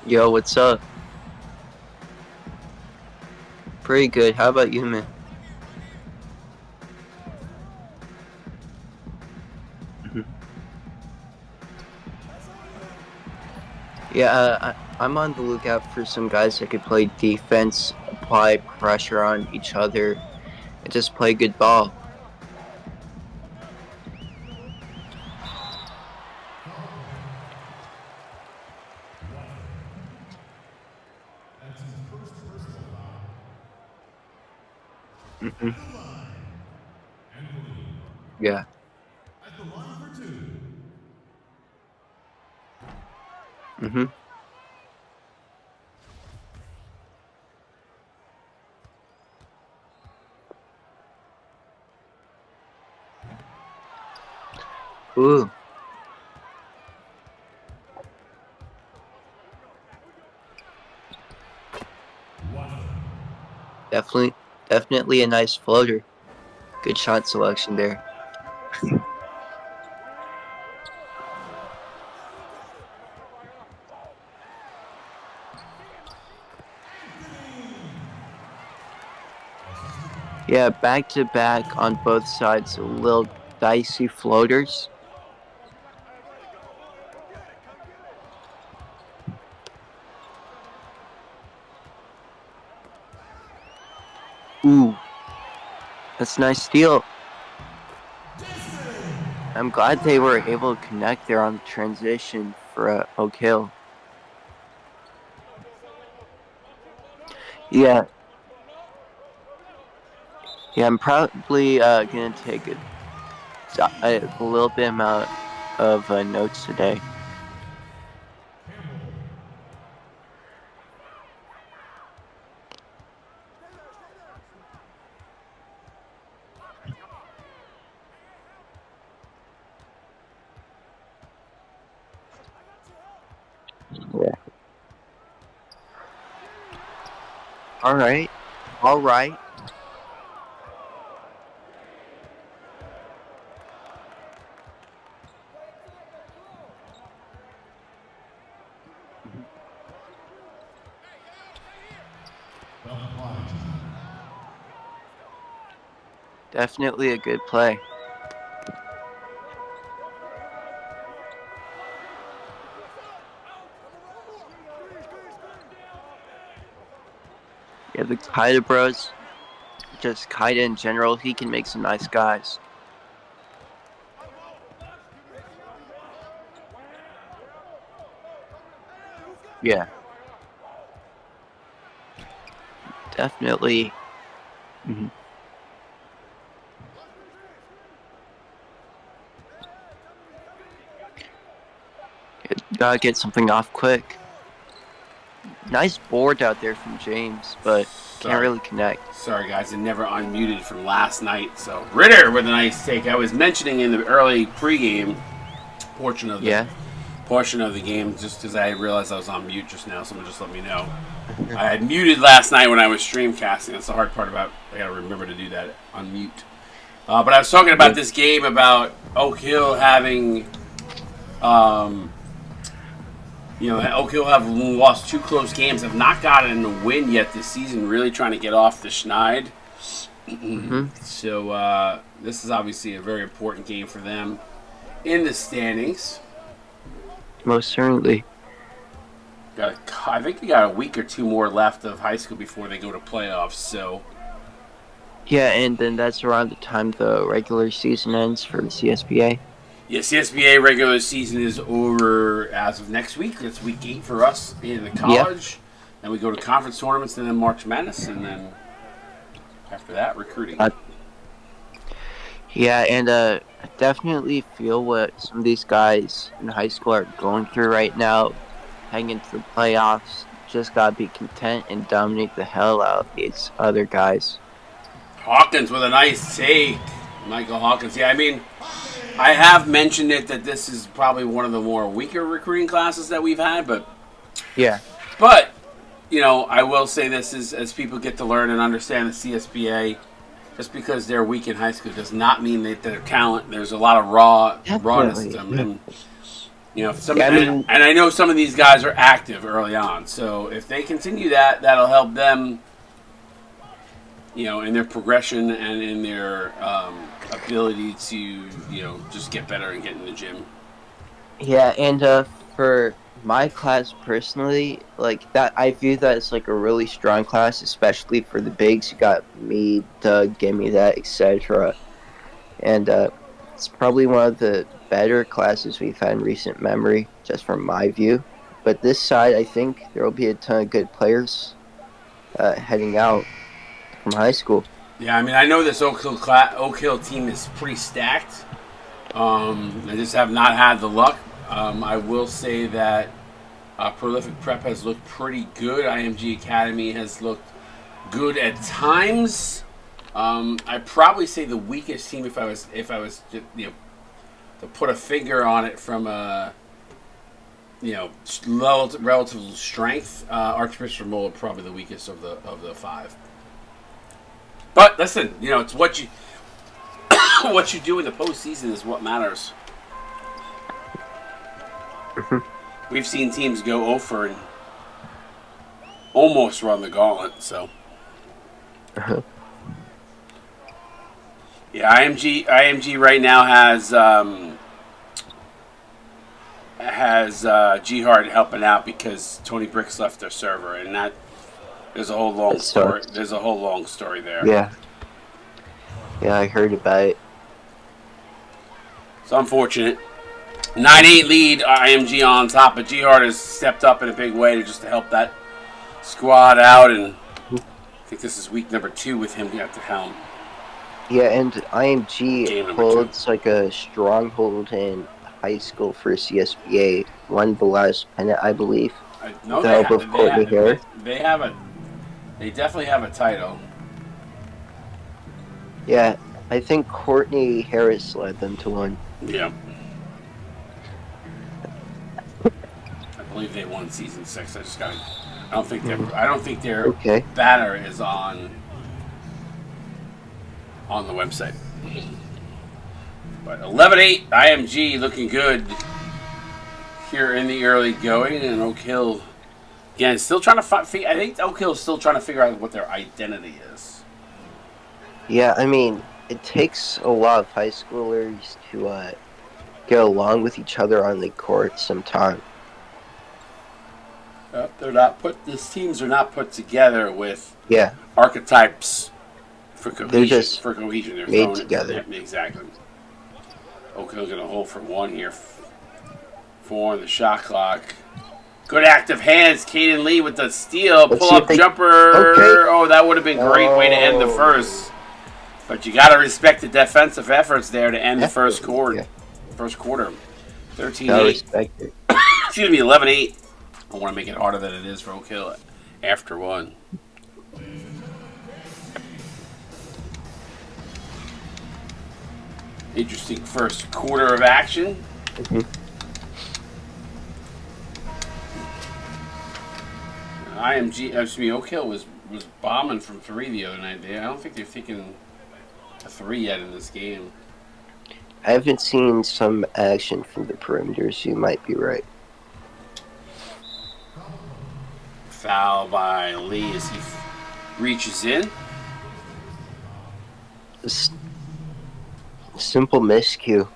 Yo, what's up? Pretty good. How about you, man? Yeah, I'm on the lookout for some guys that could play defense, apply pressure on each other, and just play good ball. Yeah. Ooh. Definitely a nice floater. Good shot selection there. Yeah, back to back on both sides, a little dicey floaters. Ooh, that's a nice steal. I'm glad they were able to connect there on the transition for Oak Hill. Yeah, I'm probably gonna take a little bit amount of notes today. Yeah. All right. Definitely a good play. Yeah, the Kaida bros, just Kaida in general, he can make some nice guys. Yeah. Definitely. Mm-hmm. Gotta get something off quick. Nice board out there from James, but can't really connect. Sorry, guys, I never unmuted from last night. So Ritter with a nice take. I was mentioning in the early pregame portion of the game, just because I realized I was on mute just now. Someone just let me know. I had muted last night when I was streamcasting. That's the hard part about. I gotta remember to do that. Unmute. But I was talking about this game about Oak Hill having. Oak Hill have lost 2 close games, have not gotten a win yet this season, really trying to get off the schneid. Mm-hmm. So this is obviously a very important game for them in the standings. Most certainly. I think they got a week or 2 more left of high school before they go to playoffs. So yeah, and then that's around the time the regular season ends for the CSBA. Yeah, CSBA regular season is over as of next week. That's week 8 for us in the college. Then we go to conference tournaments, and then March Madness, and then after that, recruiting. Yeah, and I definitely feel what some of these guys in high school are going through right now. Heading into the playoffs, just gotta be content and dominate the hell out of these other guys. Hawkins with a nice take. Michael Hawkins. Yeah, I mean, I have mentioned it that this is probably one of the more weaker recruiting classes that we've had, but I will say this is as people get to learn and understand the CSBA, just because they're weak in high school does not mean that their talent. There's a lot of rawness to them, and and I know some of these guys are active early on, so if they continue that, that'll help them. In their progression and in their ability to, just get better and get in the gym. Yeah, and for my class personally, like that, I view that as like a really strong class, especially for the bigs. You got me, Doug, Gimme That, etc. And it's probably one of the better classes we've had in recent memory, just from my view. But this side, I think there will be a ton of good players heading out from high school. Yeah, I mean, I know this Oak Hill team is pretty stacked. I just have not had the luck. I will say that Prolific Prep has looked pretty good. IMG Academy has looked good at times. I'd probably say the weakest team, if I was to put a finger on it from a relative strength, Archbishop Mola probably the weakest of the 5. But listen, it's what you what you do in the postseason is what matters. We've seen teams go over and almost run the gauntlet. So, yeah, IMG right now has G Hard helping out because Tony Bricks left their server, and that. There's a whole long story. There's a whole long story there. Yeah, I heard about it. It's unfortunate. 9-8 lead, IMG on top, but G-Hard has stepped up in a big way to help that squad out, and I think this is week number 2 with him at the helm. Yeah, and IMG holds like a stronghold in high school for CSBA. Won the last pennant, I believe. They definitely have a title. Yeah, I think Courtney Harris led them to one. Yeah. I believe they won season 6. I don't think their banner is on the website. But 11-8 IMG looking good here in the early going, and Oak Hill Again, still trying to I think Oak Hill's still trying to figure out what their identity is. Yeah, I mean, it takes a lot of high schoolers to get along with each other on the court sometime. They're not put. These teams are not put together with Yeah, archetypes for they're cohesion. just For cohesion, they're made throwing it together. exactly. Oak Hill's gonna hold for one here. 4 on the shot clock. Good active hands. Caden Lee with the steal. Let's Pull see if up they. jumper. Okay. Oh, that would have been a great way to end the Oh, first. But you got to respect the defensive efforts there to end the first quarter. yeah, First quarter. 13-8. gotta respect it. Excuse me, 11-8. I want to make it harder than it is for Oak Hill after one. Interesting first quarter of action. Mm-hmm. Oak Hill was bombing from 3 the other night. I don't think they've taken a 3 yet in this game. I haven't seen some action from the perimeter, so you might be right. Foul by Lee as he reaches in. Simple miscue.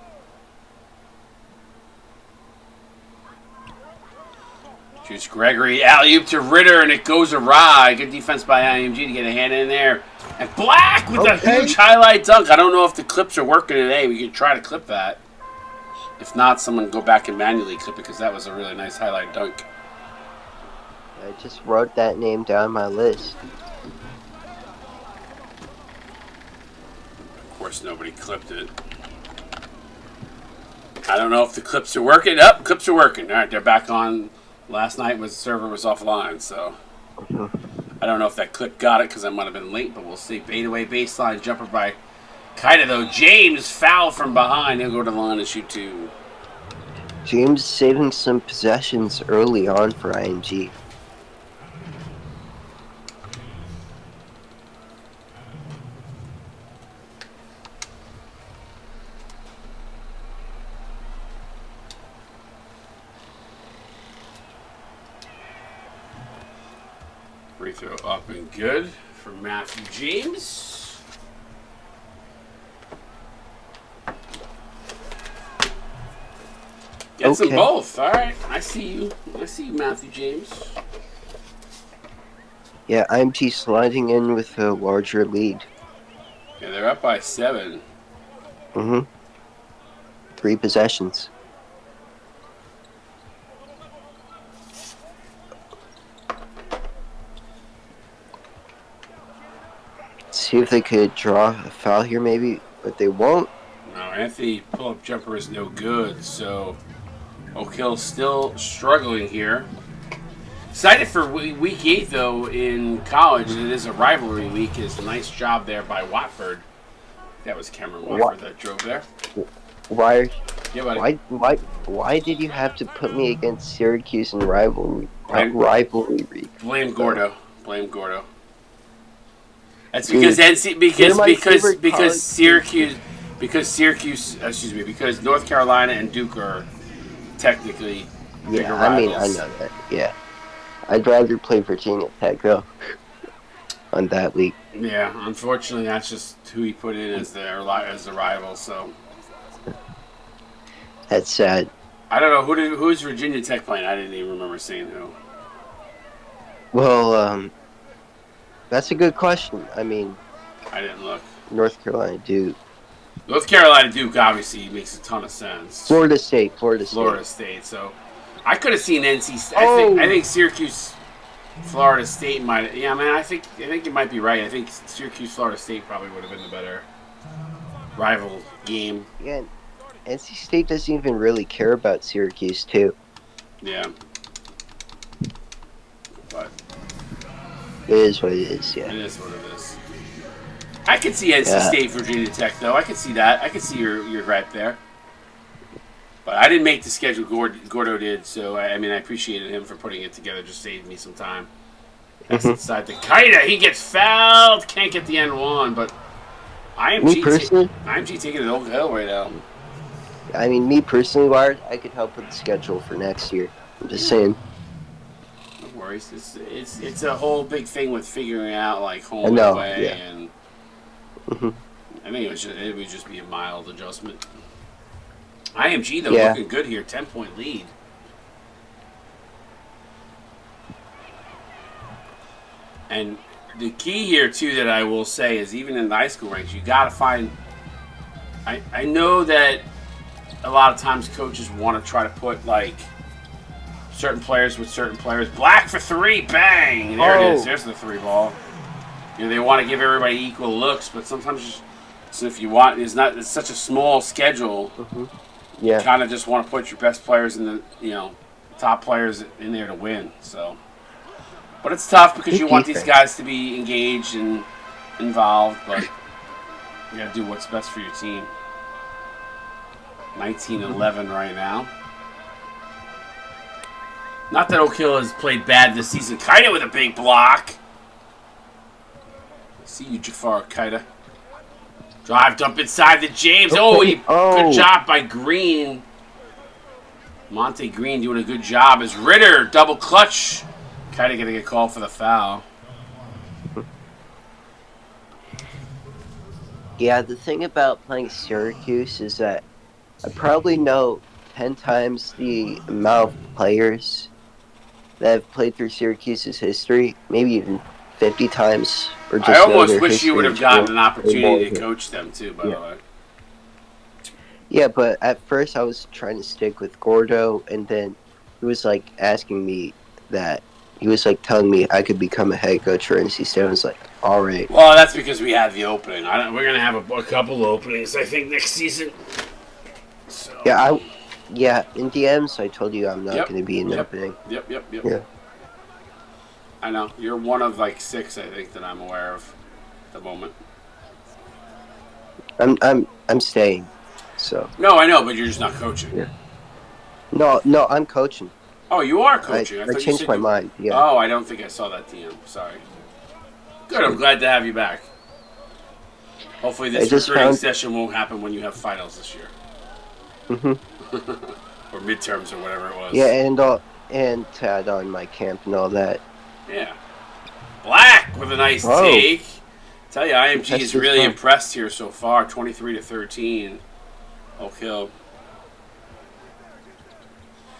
Juice Gregory, alley-oop to Ritter, and it goes awry. Good defense by IMG to get a hand in there. And Black with a huge highlight dunk. I don't know if the clips are working today. We could try to clip that. If not, someone go back and manually clip it because that was a really nice highlight dunk. I just wrote that name down my list. Of course, nobody clipped it. I don't know if the clips are working. Up, clips are working. All right, they're back on. Last night the server was offline, so I don't know if that clip got it because I might have been late, but we'll see. Fadeaway baseline jumper by Kaida though. James foul from behind. He'll go to the line and shoot 2. James saving some possessions early on for IMG. Free throw up and good for Matthew James. Gets them both. All right. I see you. I see you, Matthew James. Yeah, IMG sliding in with a larger lead. Yeah, they're up by 7. 3 possessions. See if they could draw a foul here, maybe, but they won't. No, Anthony pull-up jumper is no good, so Oak Hill's still struggling here. Excited for week 8, though, in college. It is a rivalry week. It's a nice job there by Watford. That was Cameron Watford that drove there. Why? Yeah, buddy. Why did you have to put me against Syracuse in rivalry week? Blame Gordo. Blame Gordo. That's because because North Carolina and Duke are technically bigger rivals. I mean, I know that. Yeah, I'd rather play Virginia Tech though on that week. Yeah, unfortunately, that's just who he put in as the rival. So that's sad. I don't know who's Virginia Tech playing. I didn't even remember seeing who. Well, that's a good question. I mean, I didn't look. North Carolina Duke. North Carolina Duke obviously makes a ton of sense. Florida State. So I could have seen NC State. I think Syracuse, Florida State might. Yeah, man. I think you might be right. I think Syracuse, Florida State probably would have been the better rival game. Yeah, NC State doesn't even really care about Syracuse too. Yeah. But it is what it is. Yeah. It is what it is. I could see NC State, Virginia Tech, though. I could see that. I could see your gripe there. But I didn't make the schedule. Gordo did, so I appreciated him for putting it together. Just saved me some time. That's inside the Kaida. He gets fouled. Can't get the N1, but IMG taking it Oak Hill right now. I mean, me personally, Wired, I could help with the schedule for next year. I'm just saying. No categories. It's a whole big thing with figuring out like home I and know. away, Yeah. and Hmm. I think it would just be a mild adjustment. IMG though Yeah. looking good here, 10-point lead. And the key here too that I will say is even in the high school ranks, you got to find. I know that a lot of times coaches want to try to put like certain players with certain players. Black for three, bang! There it is. There's the three ball. You know, they want to give everybody equal looks, but sometimes, so if you want, it's such a small schedule. Hmm. You Yeah. kind of just want to put your best players in the top players in there to win. So, but it's tough because Good you want these defense. guys to be engaged and involved, but you got to do what's best for your team. 19-11 right now. Not that Oak Hill has played bad this season. Kaida with a big block. See you, Jafar Kaida. Drive dump inside the James. Okay. Good job by Green. Monte Green doing a good job as Ritter double clutch. Kaida gonna get called for the foul. Yeah, the thing about playing Syracuse is that I probably know 10 times the amount of players that have played through Syracuse's history, maybe even 50 times, or just I know almost their wish you would have history gotten an way opportunity more. to coach them too, by the way. Yeah, but at first I was trying to stick with Gordo, and then he was like asking me that. He was like telling me I could become a head coach for NC State. I was like, all right. Well, that's because we had the opening. We're gonna have a couple openings, I think, next season. So. Yeah, in DMs I told you I'm not Yep. going to be in the opening. Yep. Yeah. I know. You're one of like 6, I think, that I'm aware of at the moment. I'm staying. So. No, I know, but you're just not coaching. Yeah. No, I'm coaching. Oh, you are coaching. I thought you changed said my you... mind. Yeah. Oh, I don't think I saw that DM. Sorry. Good. I'm glad to have you back. Hopefully, this recruiting session won't happen when you have finals this year. Mhm. Or midterms or whatever it was. Yeah, and to add on my camp and all that. Yeah. Black with a nice take. Tell you, IMG is really impressed here so far. 23-13. Oak Hill.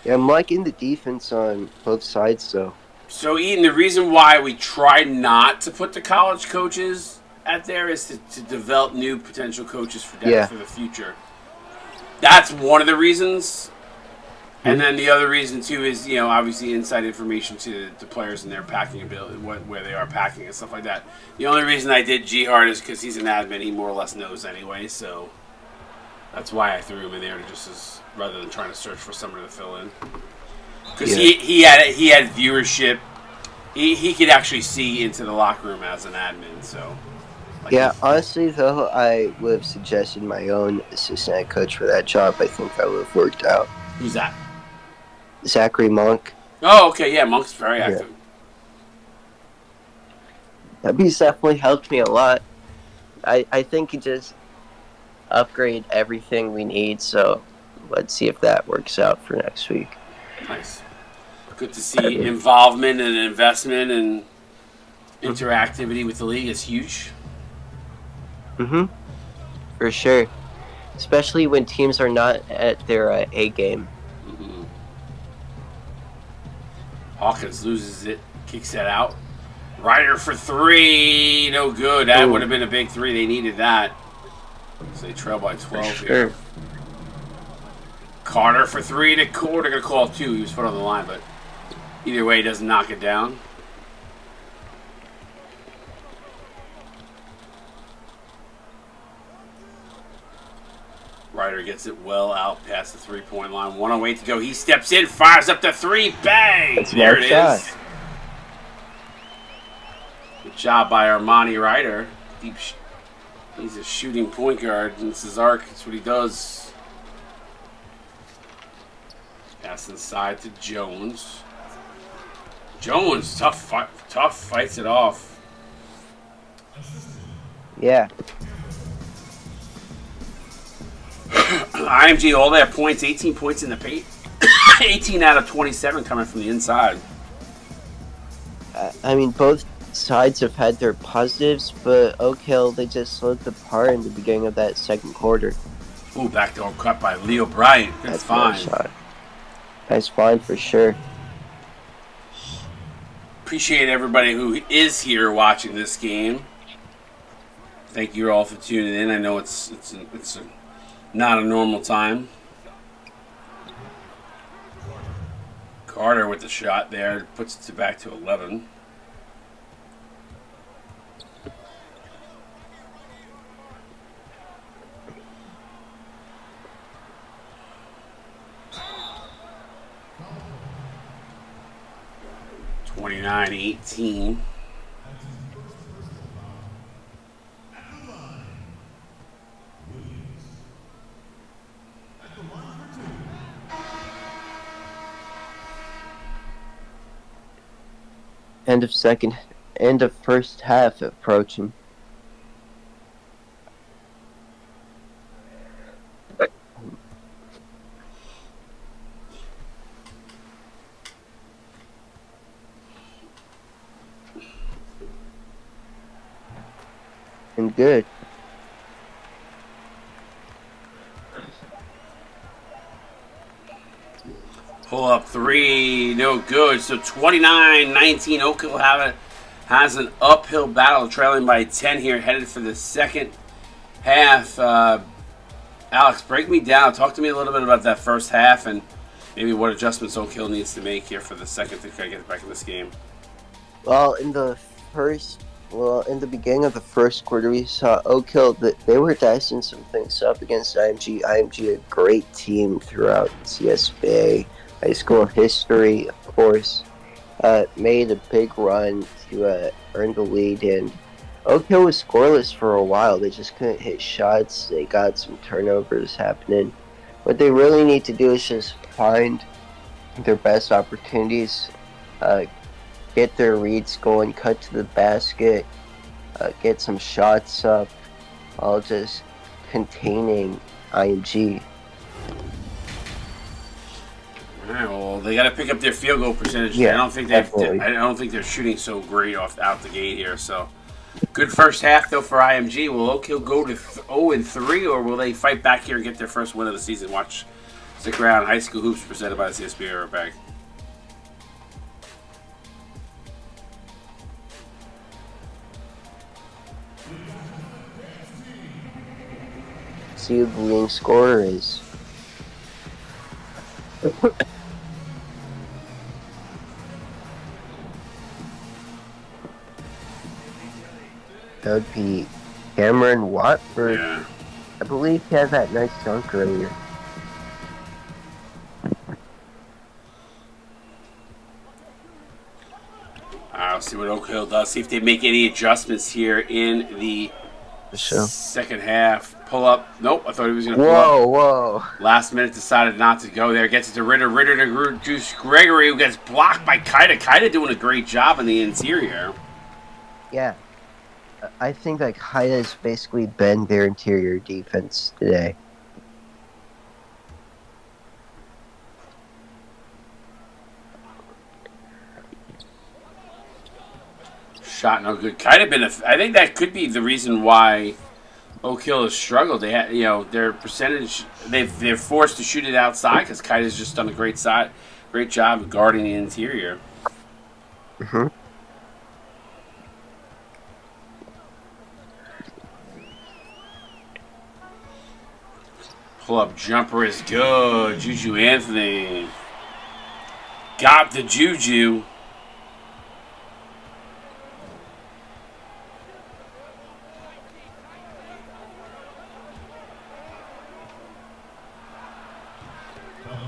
Yeah, I'm liking the defense on both sides, though. So, Eden, the reason why we try not to put the college coaches at there is to develop new potential coaches for the future. That's one of the reasons. And then the other reason, too, is, obviously inside information to the players and their packing ability, where they are packing and stuff like that. The only reason I did G-Hart is because he's an admin. He more or less knows anyway, so that's why I threw him in there rather than trying to search for somebody to fill in. Because he had viewership. He could actually see into the locker room as an admin, so... Honestly, though, I would have suggested my own assistant coach for that job. I think that would have worked out. Who's that? Zachary Monk. Oh, okay, yeah, Monk's very active. He's definitely helped me a lot. I think he just upgrade everything we need, so let's see if that works out for next week. Nice. Good to see involvement and investment and interactivity with the league is huge. Mm-hmm. For sure. Especially when teams are not at their A game. Mm-hmm. Hawkins loses it, kicks that out. Ryder for 3, no good. That would have been a big 3. They needed that. So they trail by 12 here. Carter for 3 to Core. They're going to call 2. He was put on the line, but either way, he doesn't knock it down. Ryder gets it well out past the 3-point line. 1:08 to go. He steps in, fires up the 3. Bang! There it is. Good job by Armani Ryder. He's a shooting point guard. This is arc. That's what he does. Pass inside to Jones. Jones, tough fights it off. Yeah. IMG, all their points, 18 points in the paint. 18 out of 27 coming from the inside. I mean, both sides have had their positives, but Oak Hill, they just looked apart in the beginning of that second quarter. Ooh, backdoor cut by Leo Bryant. Good That's a nice find. shot. Nice find for sure. Appreciate everybody who is here watching this game. Thank you all for tuning in. I know it's not a normal time. Carter with the shot there puts it back to 11. (29-18). End of first half approaching. And good. Pull up three, no good. So 29-19. Oak Hill has an uphill battle, trailing by 10 here, headed for the second half. Alex, break me down. Talk to me a little bit about that first half and maybe what adjustments Oak Hill needs to make here for the second to get back in this game. Well, in the beginning of the first quarter, we saw Oak Hill that they were dicing some things up against IMG. IMG, a great team throughout Csba high school history, of course, made a big run to earn the lead, and Oak Hill was scoreless for a while. They just couldn't hit shots. They got some turnovers happening. What they really need to do is just find their best opportunities, get their reads going, cut to the basket, get some shots up, all just containing IMG. All right, well, they got to pick up their field goal percentage. Yeah, I don't think they're shooting so great out the gate here. So, good first half though for IMG. Will Oak Hill go to 0-3, or will they fight back here and get their first win of the season? Stick around. High School Hoops presented by the CSB. Right back. See who the leading scorer is. That would be Cameron Watford. Yeah. I believe he had that nice dunk earlier. I'll see what Oak Hill does. See if they make any adjustments here in the second half. Pull up. Nope, I thought he was going to pull up. Whoa. Last minute decided not to go there. Gets it to Ritter. Ritter to Juice Gregory, who gets blocked by Kaida. Kaida doing a great job in the interior. Yeah. I think like Haida's basically been their interior defense today. Shot no good. I think that could be the reason why Oak Hill has struggled. They had, their percentage. They're forced to shoot it outside because Kaida's just done a great job of guarding the interior. Mm-hmm. Pull up jumper is good. Juju Anthony got the Juju.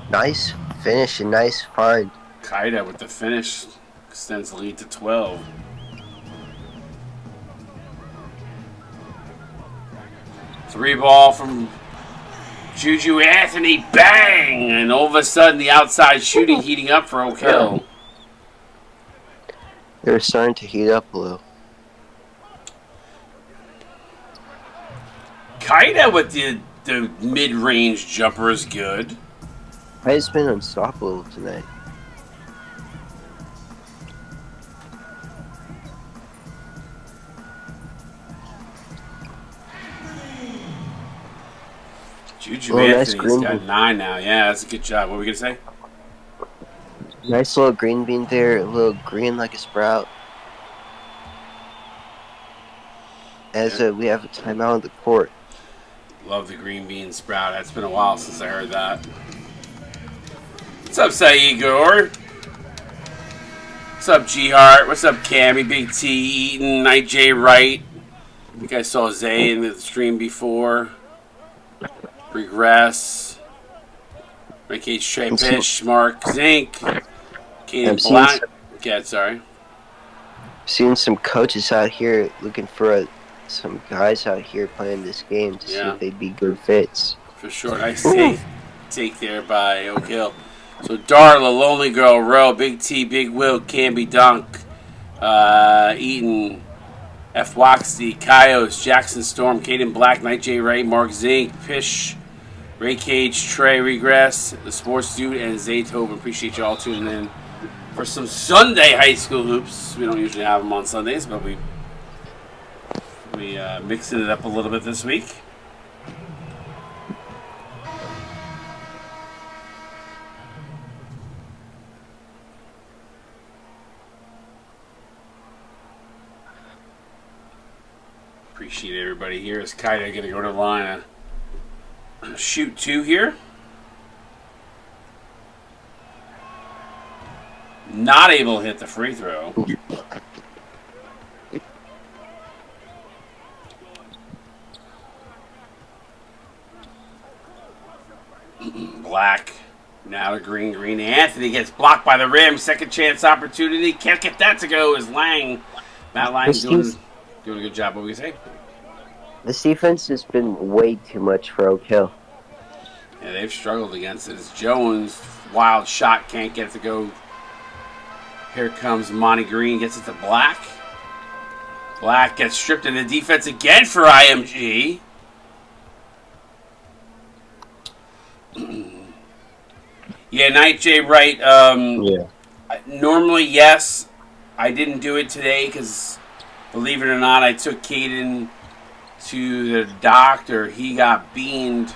Nice finish and nice find. Kaida with the finish extends the lead to 12. Three ball from Juju Anthony, bang! And all of a sudden, the outside shooting heating up for Oak Hill. They're starting to heat up a little. Kaida with the mid-range jumper is good. Kaida's been unstoppable tonight. Juju Oh, nice Anthony's green got bean. 9 now. Yeah, that's a good job. What were we gonna say? Nice little green bean there. A little green like a sprout. Yeah, We have a timeout on the court. love the green bean sprout. It's been a while since I heard that. What's up, Saigor? What's up, G Hart? What's up, Cammy? Big T, Eaton, Night J Wright. I think I saw Zay in the stream before. Regress. Rick H. Trey I'm seeing, Pish, Mark Zink, I'm Kaden seeing Black. some, Yeah, sorry. seeing some coaches out here looking for some guys out here playing this game to see Yeah, if they'd be good fits. for sure. Nice Ooh. take there by Oak Hill. So Darla, Lonely Girl, Row, Big T, Big Will, Canby Dunk, Eaton, F. Waxy, Kaios, Jackson Storm, Caden Black, Night J Ray, Mark Zink, Pish, Ray Cage, Trey Regress, the Sports Dude, and Zaytoven. Appreciate you all tuning in for some Sunday high school hoops. We don't usually have them on Sundays, but we mixing it up a little bit this week. Appreciate everybody here. Is Kaida going to go to the line shoot 2 here? Not able to hit the free throw. Black. Now to green. Green. Anthony gets blocked by the rim. Second chance opportunity. Can't get that to go. Is Lang. Matt Lang doing a good job. What we say? This defense has been way too much for Oak Hill. Yeah, they've struggled against it. It's Jones. Wild shot. Can't get it to go. Here comes Monty Green. Gets it to Black. Black gets stripped in the defense again for IMG. Yeah, Night J Wright. Yeah. Normally, yes. I didn't do it today because, believe it or not, I took Caden to the doctor. He got beamed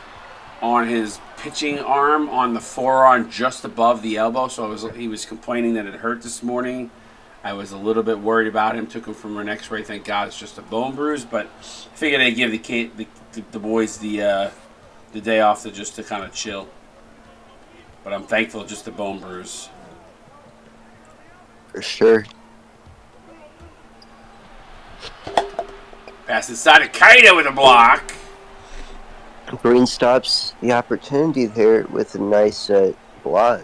on his pitching arm on the forearm just above the elbow. So he was complaining that it hurt this morning. I was a little bit worried about him. Took him from an X-ray. Thank God it's just a bone bruise. But I figured I'd give the boys the day off to kind of chill. But I'm thankful just a bone bruise. For sure. Pass inside of Kaida with a block. Green stops the opportunity there with a nice block.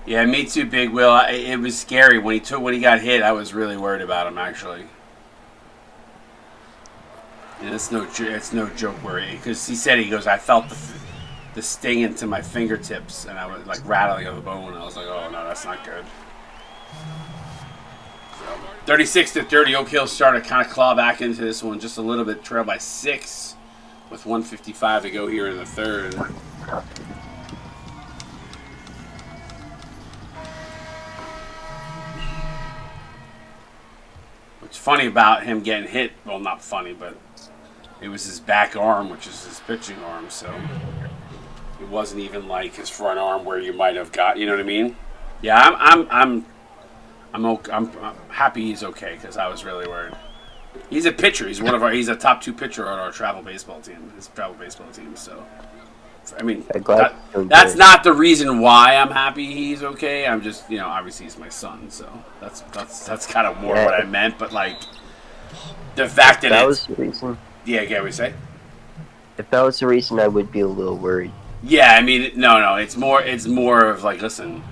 Yeah, me too, Big Will. It was scary when he got hit. I was really worried about him actually. And it's no joke because he goes I felt the sting into my fingertips and I was like rattling of the bone. I was like, oh no, that's not good. 36-30, Oak Hill started to kind of claw back into this one just a little bit, trailed by 6 with 1:55 to go here in the third. What's funny about him getting hit, well, not funny, but it was his back arm, which is his pitching arm, so it wasn't even like his front arm where you might have got, you know what I mean? Yeah, I'm happy he's okay because I was really worried. He's a pitcher. He's a top 2 pitcher on our travel baseball team. His travel baseball team. So, I mean, that's not the reason why I'm happy he's okay. I'm just, obviously he's my son, so that's kind of more what I meant. But like the fact that was the reason. Yeah, can we say? If that was the reason, I would be a little worried. Yeah, I mean, no. It's more of like, listen.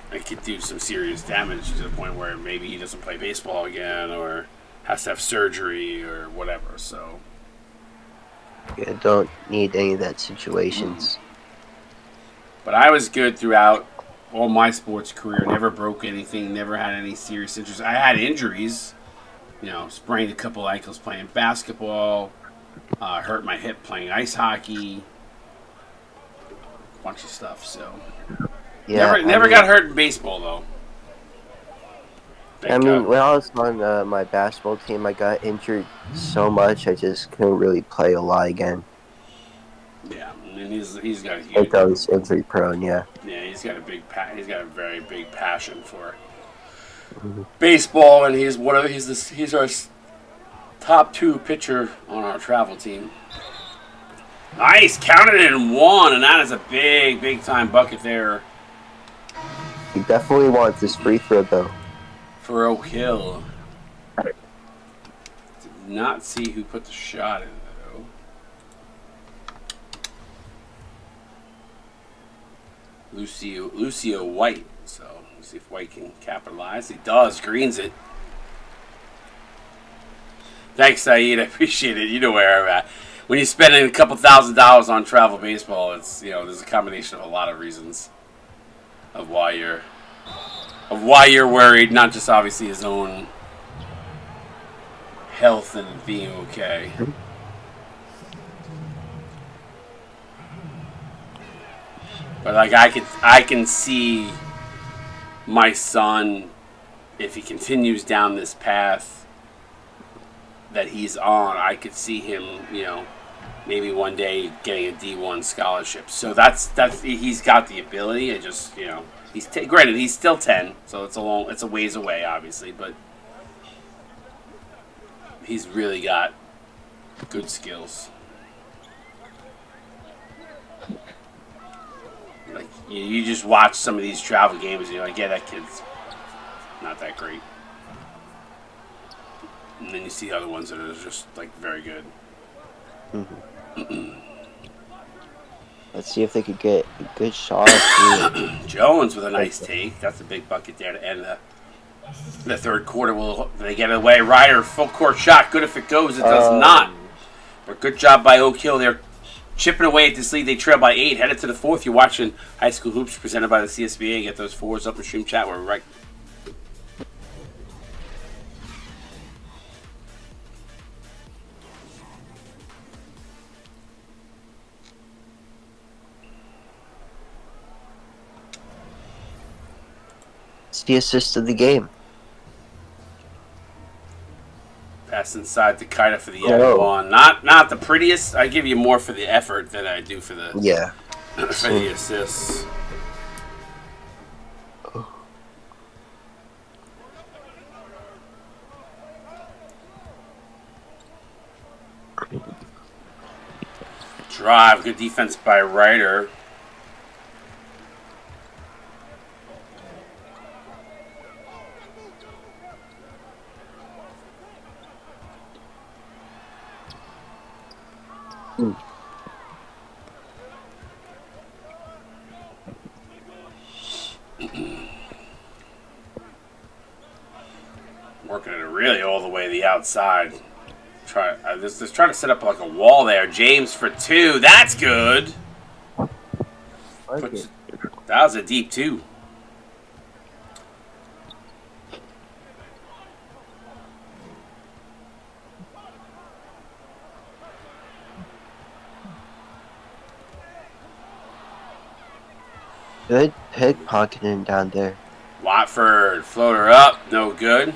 It could do some serious damage to the point where maybe he doesn't play baseball again or has to have surgery or whatever. So, Yeah, don't need any of that situations. But I was good throughout all my sports career. Never broke anything. Never had any serious injuries. I had injuries. Sprained a couple ankles playing basketball. Hurt my hip playing ice hockey. A bunch of stuff. So. Yeah, Never got hurt in baseball though. When I was on my basketball team, I got injured so much I just couldn't really play a lot again. Yeah, and he's got a huge. It's always injury prone, yeah. Yeah, he's got a very big passion for Mhm. baseball, and he's our top 2 pitcher on our travel team. Nice, counted it in 1, and that is a big time bucket there He definitely wants this free throw, though. for Oak Hill. Did not see who put the shot in though. Lucio White. So let's see if White can capitalize. He does. Greens it. Thanks, Saeed. I appreciate it. You know where I'm at. When you're spending a couple $1,000s on travel baseball, it's there's a combination of a lot of reasons of why you're worried. Not just obviously his own health and being okay. But like I can see my son, if he continues down this path that he's on, I could see him, maybe one day getting a D1 scholarship. So that's he's got the ability. It just granted he's still 10, so it's a ways away, obviously, but he's really got good skills. Like you just watch some of these travel games, and you're like, yeah, that kid's not that great. And then you see other ones that are just like very good. Mm-hmm. Let's see if they could get a good shot. Jones with a nice take. That's a big bucket there to end the third quarter. Will they get it away? Ryder, full court shot. Good if it goes. It does not. But good job by Oak Hill. They're chipping away at this lead. They trail by 8. Headed to the fourth. You're watching High School Hoops presented by the CSBA. Get those fours up in stream chat. We're right. It's the assist of the game. Pass inside to Kaida for the one. Not the prettiest. I give you more for the effort than I do for the for the assists. Drive. Good defense by Ryder. Working it really all the way to the outside. Just trying to set up like a wall there. James for 2. That's good. That was a deep 2. Good pickpocketing down there. Watford, floater up, no good.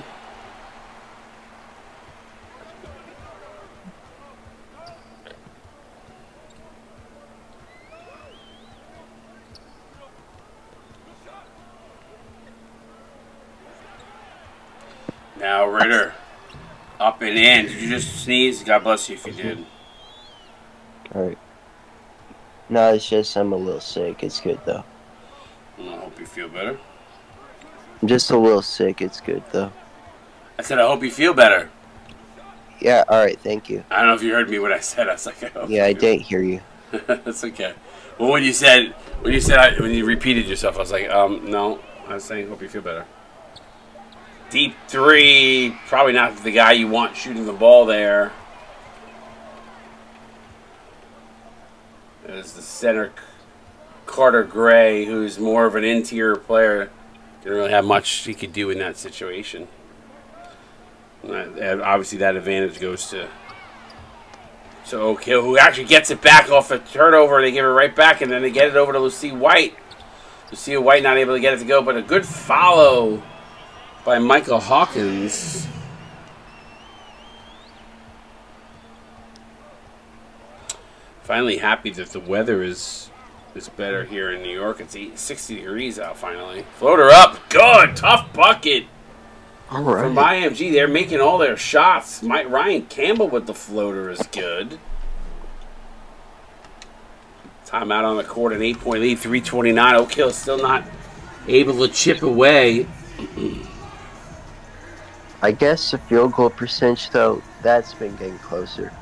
Now Ritter, up and in. Did you just sneeze? God bless you if you did. Alright. No, it's just I'm a little sick. It's good though. I hope you feel better. I'm just a little sick. It's good though. I said I hope you feel better. Yeah. All right. Thank you. I don't know if you heard me when I said. I was like, I hope. Yeah, I didn't hear you. That's okay. Well, when you repeated yourself, I was like, no. I was saying, hope you feel better. Deep 3, probably not the guy you want shooting the ball there. There's the center, Carter Gray, who's more of an interior player. Didn't really have much he could do in that situation. And obviously, that advantage goes to Oak Hill, who actually gets it back off a turnover. They give it right back, and then they get it over to Lucia White. Lucia White not able to get it to go, but a good follow by Michael Hawkins. Finally happy that the weather is better here in New York. It's 60 degrees out finally. Floater up. Good. Tough bucket All from right. IMG. They're making all their shots. Ryan Campbell with the floater is good. Timeout on the court, an 8-point lead, 3:29. Oak Hill still not able to chip away. I guess the field goal percentage, though, that's been getting closer.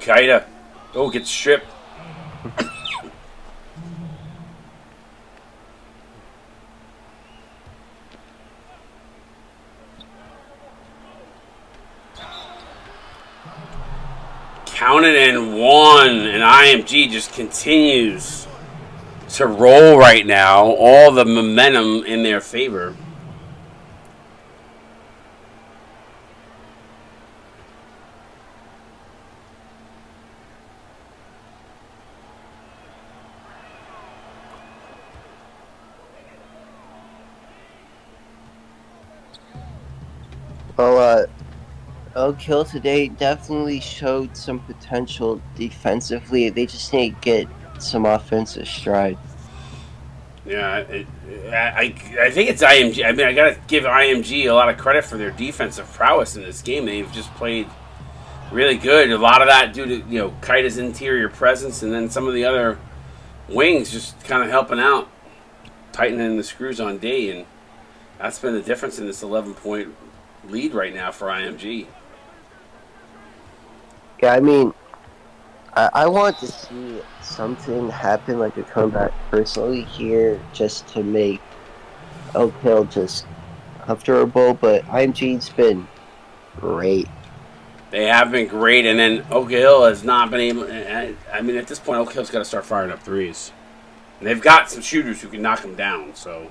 Kaida. Oh, gets stripped. Counted and one, and IMG just continues to roll right now. All the momentum in their favor. Well, Oak Hill today definitely showed some potential defensively. They just need to get some offensive stride. Yeah, I think it's IMG. I mean, I got to give IMG a lot of credit for their defensive prowess in this game. They've just played really good. A lot of that due to Kaida's interior presence, and then some of the other wings just kind of helping out, tightening the screws on day, and that's been the difference in this 11-point lead right now for IMG. Yeah, I mean, I want to see something happen, like a comeback personally here, just to make Oak Hill just comfortable. But IMG's been great. They have been great, and then Oak Hill has not been able. I mean, at this point, Oak Hill's got to start firing up threes. And they've got some shooters who can knock them down. So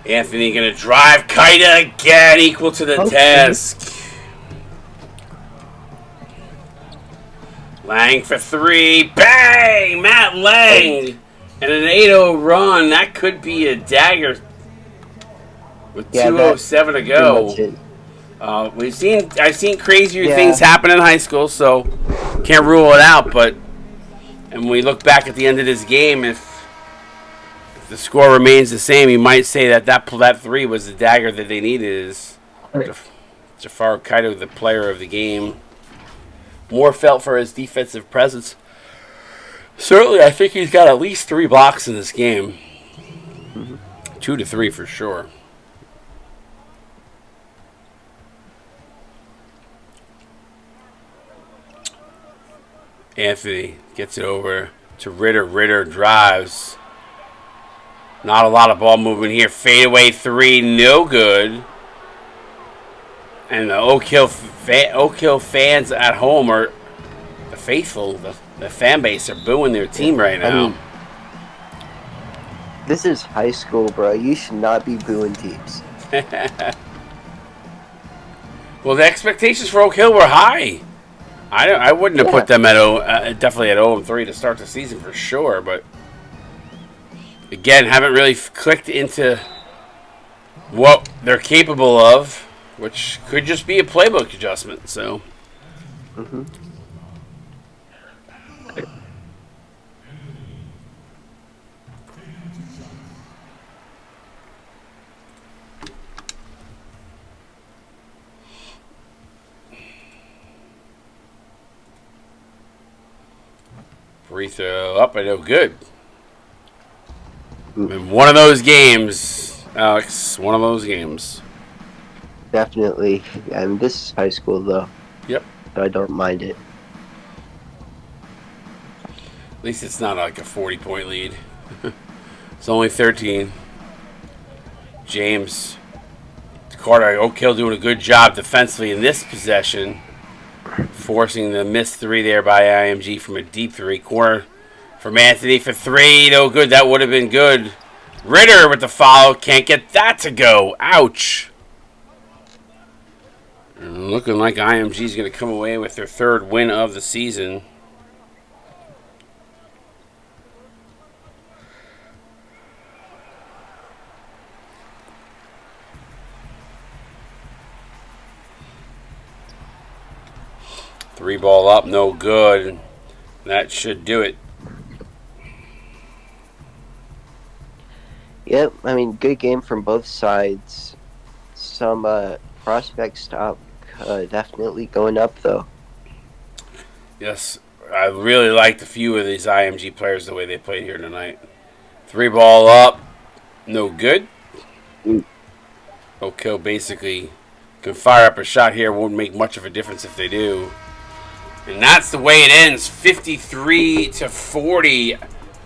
Anthony gonna drive Kaida again, equal to the task. Lang for three. Bang! Matt Lang! And an 8-0 run. That could be a dagger with 2:07 to go. I've seen crazier things happen in high school, so can't rule it out. But when we look back at the end of this game, if the score remains the same, you might say that three was the dagger that they needed. Is Jafar Kaito, the player of the game, more felt for his defensive presence. Certainly, I think he's got at least 3 blocks in this game. 2 to 3 for sure. Anthony gets it over to Ritter. Ritter drives. Not a lot of ball movement here. Fadeaway 3, no good. And the Oak Hill fans at home are the faithful, the fan base are booing their team right now. I mean, this is high school, bro. You should not be booing teams. Well, the expectations for Oak Hill were high. I wouldn't have put them at definitely at 0-3 to start the season for sure, but again, haven't really clicked into what they're capable of, which could just be a playbook adjustment. So, free throw up, I know, good. In one of those games, Alex, one of those games. Definitely. And this is high school though, Yep. so I don't mind it. At least it's not like a 40-point lead. It's only 13. James Carter, Oak Hill doing a good job defensively in this possession, forcing the missed three there by IMG from a deep three. Corner from Anthony for three. No good. That would have been good. Ritter with the follow. Can't get that to go. Ouch. And looking like IMG is going to come away with their third win of the season. Three ball up, no good. That should do it. Yep, I mean, good game from both sides. Some prospect stock definitely going up though. Yes, I really liked a few of these IMG players the way they played here tonight. Three ball up, no good. Oak Hill basically can fire up a shot here. Won't make much of a difference if they do. And that's the way it ends. 53-40.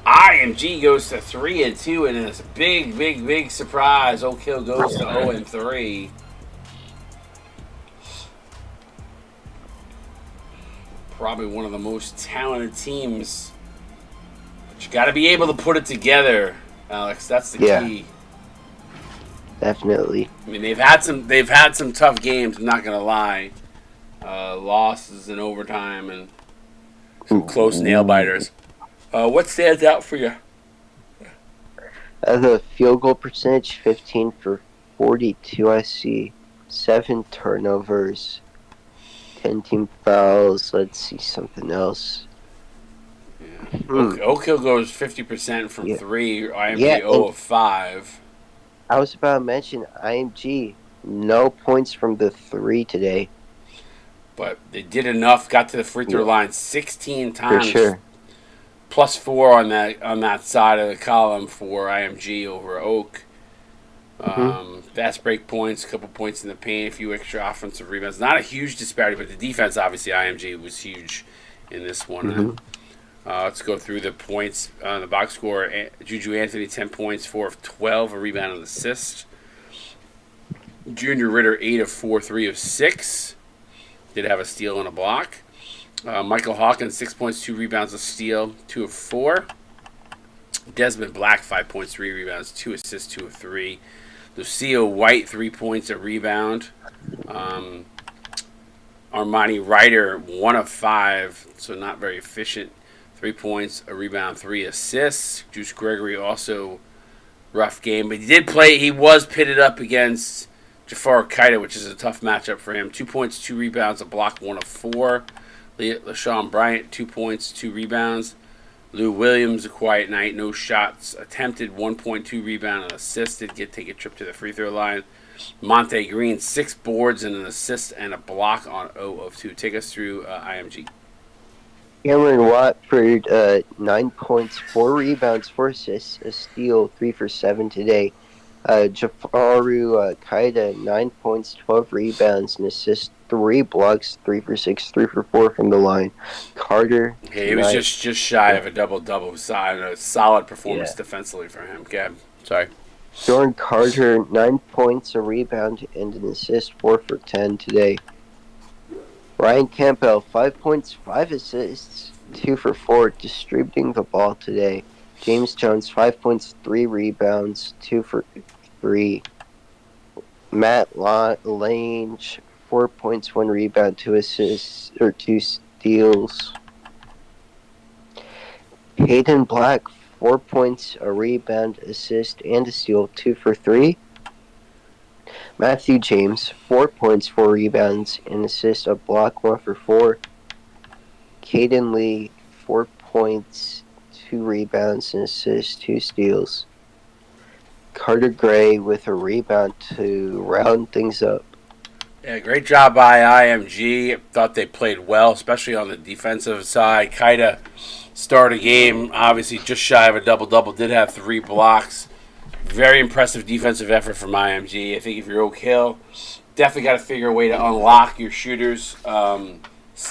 IMG goes to 3-2, and it's a big surprise. Oak Hill goes to 0-3. Probably one of the most talented teams. But you got to be able to put it together, Alex. That's the key. Definitely. I mean, they've had some tough games. I'm not gonna lie. Losses in overtime and some close nail biters. What stands out for you? The field goal percentage, 15 for 42. I see 7 turnovers, 10 team fouls. Let's see something else. Yeah. Oak Hill goes 50% from 3. IMG 0 of 5. I was about to mention IMG. No points from the 3 today. But they did enough. Got to the free throw line 16 times. For sure. +4 on that side of the column for IMG over Oak. Fast break points, a couple points in the paint, a few extra offensive rebounds. Not a huge disparity, but the defense, obviously, IMG was huge in this one. Let's go through the points on the box score. Juju Anthony, 10 points, 4 of 12, a rebound and assist. Junior Ritter, 8 of 4, 3 of 6. Did have a steal and a block. Michael Hawkins, 6 points, 2 rebounds, a steal, 2 of 4. Desmond Black, 5 points, 3 rebounds, 2 assists, 2 of 3. Lucio White, 3 points, a rebound. Armani Ryder, 1 of 5, so not very efficient. 3 points, a rebound, 3 assists. Juice Gregory also rough game, but he was pitted up against Jafar Kaida, which is a tough matchup for him. 2 points, 2 rebounds, a block, 1 of 4. LaShawn Bryant, 2 points, 2 rebounds. Lou Williams, a quiet night, no shots attempted, 1.2 rebound and assist. Did take a trip to the free throw line. Monte Green, 6 boards and an assist and a block on 0 of 2. Take us through IMG. Cameron Watford, 9 points, 4 rebounds, 4 assists, a steal, 3 for 7 today. Jafaru Kaida, 9 points, 12 rebounds, an assist, 3 blocks, 3 for 6, 3 for 4 from the line. Carter. He was just shy of a double-double. A solid performance defensively for him. Gab, sorry. Jordan Carter, 9 points, a rebound, and an assist, 4 for 10 today. Ryan Campbell, 5 points, 5 assists, 2 for 4, distributing the ball today. James Jones, 5 points, 3 rebounds, 2 for 3. Matt Lange, 4 points, 1 rebound, 2 assists, or 2 steals. Hayden Black, 4 points, a rebound, assist, and a steal, 2 for 3. Matthew James, 4 points, 4 rebounds, and assist, a block, 1 for 4. Caden Lee, 4 points, 2 rebounds, and assist, 2 steals. Carter Gray with a rebound to round things up. Yeah, great job by IMG. Thought they played well, especially on the defensive side. Kaida started a game, obviously just shy of a double-double. Did have 3 blocks. Very impressive defensive effort from IMG. I think if you're Oak Hill, definitely got to figure a way to unlock your shooters.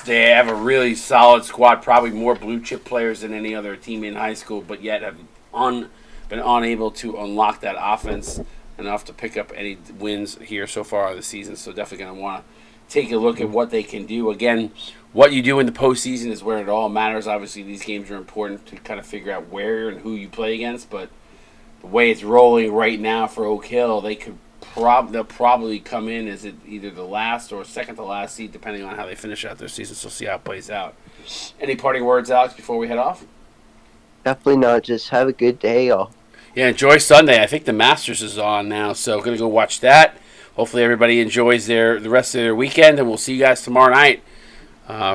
They have a really solid squad, probably more blue chip players than any other team in high school, but yet have been unable to unlock that offense enough to pick up any wins here so far this season. So definitely going to want to take a look at what they can do. Again, what you do in the postseason is where it all matters. Obviously, these games are important to kind of figure out where and who you play against, but the way it's rolling right now for Oak Hill, they'll probably come in as either the last or second to last seed, depending on how they finish out their season. So see how it plays out. Any parting words, Alex, before we head off? Definitely not. Just have a good day, y'all. Yeah, enjoy Sunday. I think the Masters is on now, so gonna go watch that. Hopefully everybody enjoys the rest of their weekend, and we'll see you guys tomorrow night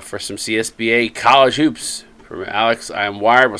for some CSBA college hoops. From Alex, I'm Wired. We'll